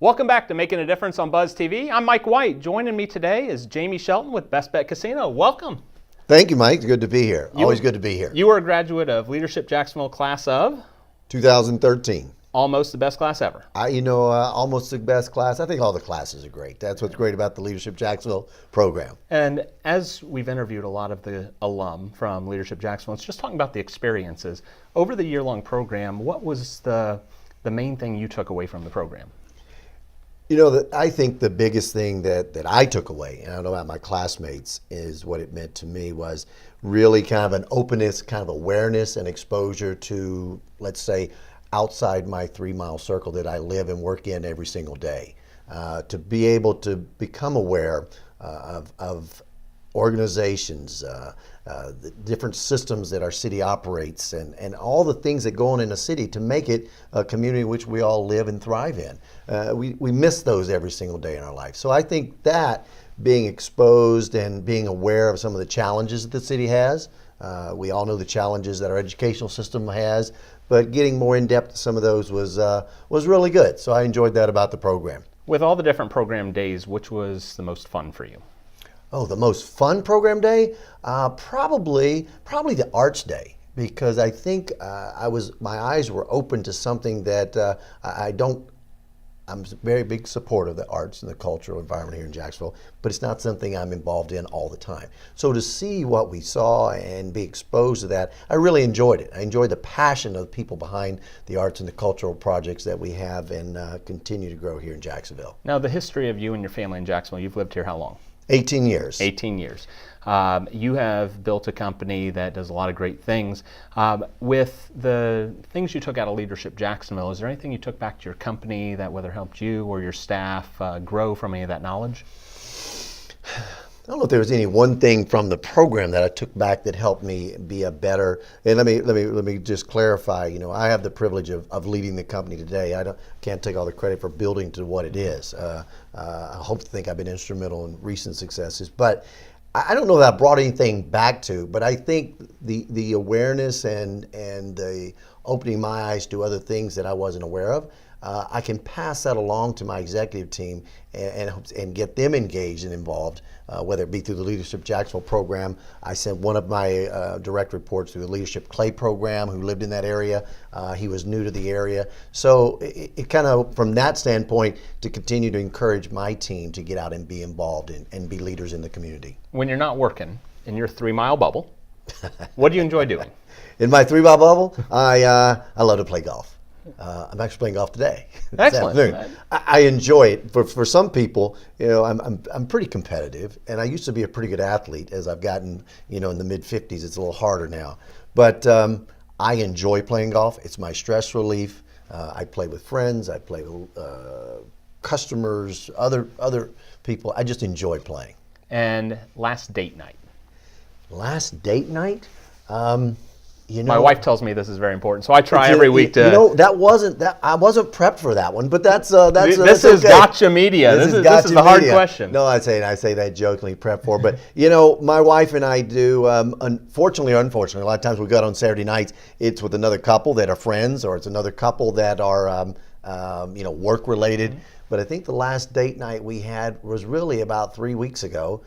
Welcome back to Making a Difference on Buzz TV. I'm Mike White. Joining me today is Jamie Shelton with Bestbet Casino. Welcome. Thank you, Mike. It's good to be here. Always good to be here. You were a graduate of Leadership Jacksonville class of? 2013. Almost the best class ever. Almost the best class. I think all the classes are great. That's what's great about the Leadership Jacksonville program. And as we've interviewed a lot of the alum from Leadership Jacksonville, it's just talking about the experiences. Over the year-long program, what was the main thing you took away from the program? I think the biggest thing that I took away, and I don't know about my classmates, is what it meant to me was really kind of an openness, kind of awareness and exposure to, let's say, outside my 3-mile circle that I live and work in every single day. To be able to become aware of organizations, the different systems that our city operates, and all the things that go on in a city to make it a community in which we all live and thrive in. We miss those every single day in our life. So I think that being exposed and being aware of some of the challenges that the city has, we all know the challenges that our educational system has, but getting more in depth to some of those was really good. So I enjoyed that about the program. With all the different program days, which was the most fun for you? Oh, the most fun program day? Probably the Arts Day, because I think my eyes were open to something that I'm a very big supporter of the arts and the cultural environment here in Jacksonville, but it's not something I'm involved in all the time. So to see what we saw and be exposed to that, I really enjoyed it. I enjoyed the passion of the people behind the arts and the cultural projects that we have and continue to grow here in Jacksonville. Now, the history of you and your family in Jacksonville, you've lived here how long? 18 years. 18 years. You have built a company that does a lot of great things. With the things you took out of Leadership Jacksonville, is there anything you took back to your company that whether helped you or your staff grow from any of that knowledge? I don't know if there was any one thing from the program that I took back that helped me be a better. And let me just clarify. I have the privilege of leading the company today. Can't take all the credit for building to what it is. I hope to think I've been instrumental in recent successes, but I don't know that I brought anything back to. But I think the awareness and the opening my eyes to other things that I wasn't aware of. I can pass that along to my executive team and get them engaged and involved, whether it be through the Leadership Jacksonville program. I sent one of my direct reports through the Leadership Clay program who lived in that area. He was new to the area. So it kind of, from that standpoint, to continue to encourage my team to get out and be involved and be leaders in the community. When you're not working in your 3-mile bubble, what do you enjoy doing? In my 3-mile bubble, I love to play golf. I'm actually playing golf today. Excellent. I enjoy it. For some people, I'm pretty competitive, and I used to be a pretty good athlete. As I've gotten, in the mid-50s, it's a little harder now. But I enjoy playing golf. It's my stress relief. I play with friends. I play with customers, other people. I just enjoy playing. And last date night? Last date night? My wife tells me this is very important, so I try every week to. I wasn't prepped for that one, but that's this is okay. Gotcha media. This is the hard question. No, I say that jokingly, prepped for. But my wife and I do. Unfortunately or unfortunately, a lot of times we go out on Saturday nights. It's with another couple that are friends, or it's another couple that are work related. Mm-hmm. But I think the last date night we had was really about 3 weeks ago.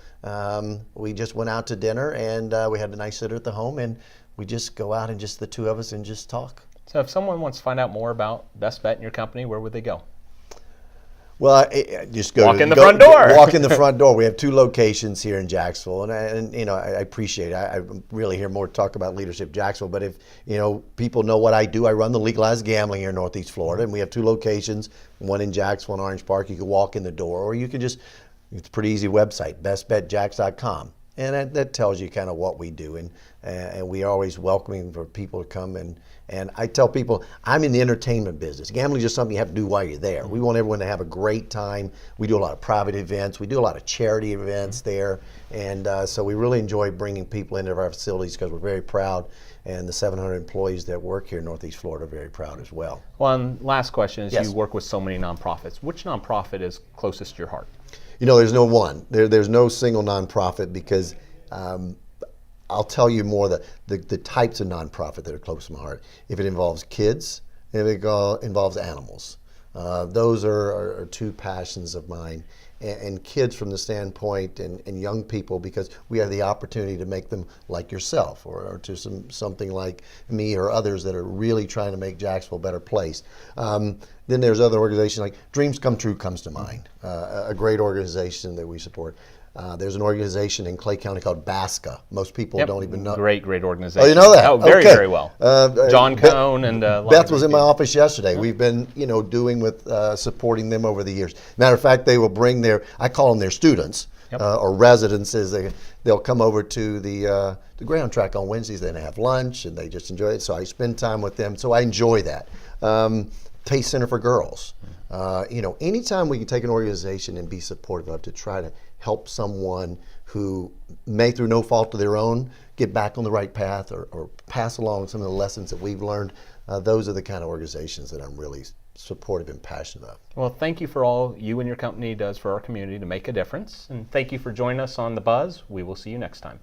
We just went out to dinner and we had a nice dinner at the home and. We just go out and just the two of us and just talk. So if someone wants to find out more about Bestbet and your company, where would they go? Well, just walk in the front door. Walk in the front door. We have 2 locations here in Jacksonville, and I appreciate it. I really hear more talk about Leadership Jacksonville, but if people know what I do, I run the legalized gambling here in Northeast Florida, and we have 2 locations, one in Jacksonville and Orange Park. You can walk in the door, or you can it's a pretty easy website, bestbetjax.com. And that tells you kind of what we do, and we are always welcoming for people to come. And I tell people, I'm in the entertainment business. Gambling is just something you have to do while you're there. We want everyone to have a great time. We do a lot of private events. We do a lot of charity events there. And so we really enjoy bringing people into our facilities because we're very proud. And the 700 employees that work here in Northeast Florida are very proud as well. One last question is, yes. You work with so many nonprofits. Which nonprofit is closest to your heart? There's no one. There's no single nonprofit because I'll tell you more the types of nonprofit that are close to my heart. If it involves kids, if it involves animals. Those are two passions of mine. And kids from the standpoint, and young people, because we have the opportunity to make them like yourself, or to something like me or others that are really trying to make Jacksonville a better place. Then there's other organizations like Dreams Come True comes to mind, a great organization that we support. There's an organization in Clay County called BASCA. Most people don't even know. Great organization. Oh, you know that? Oh, very, Okay. very well. John Cohn and Beth was in my office yesterday. We've been, doing with supporting them over the years. Matter of fact, they will bring I call them their students or residents. They'll come over to the ground track on Wednesdays. Then they have lunch and they just enjoy it. So I spend time with them. So I enjoy that. Taste Center for Girls. Anytime we can take an organization and be supportive of to try to help someone who may, through no fault of their own, get back on the right path or pass along some of the lessons that we've learned, those are the kind of organizations that I'm really supportive and passionate of. Well, thank you for all you and your company does for our community to make a difference. And thank you for joining us on The Buzz. We will see you next time.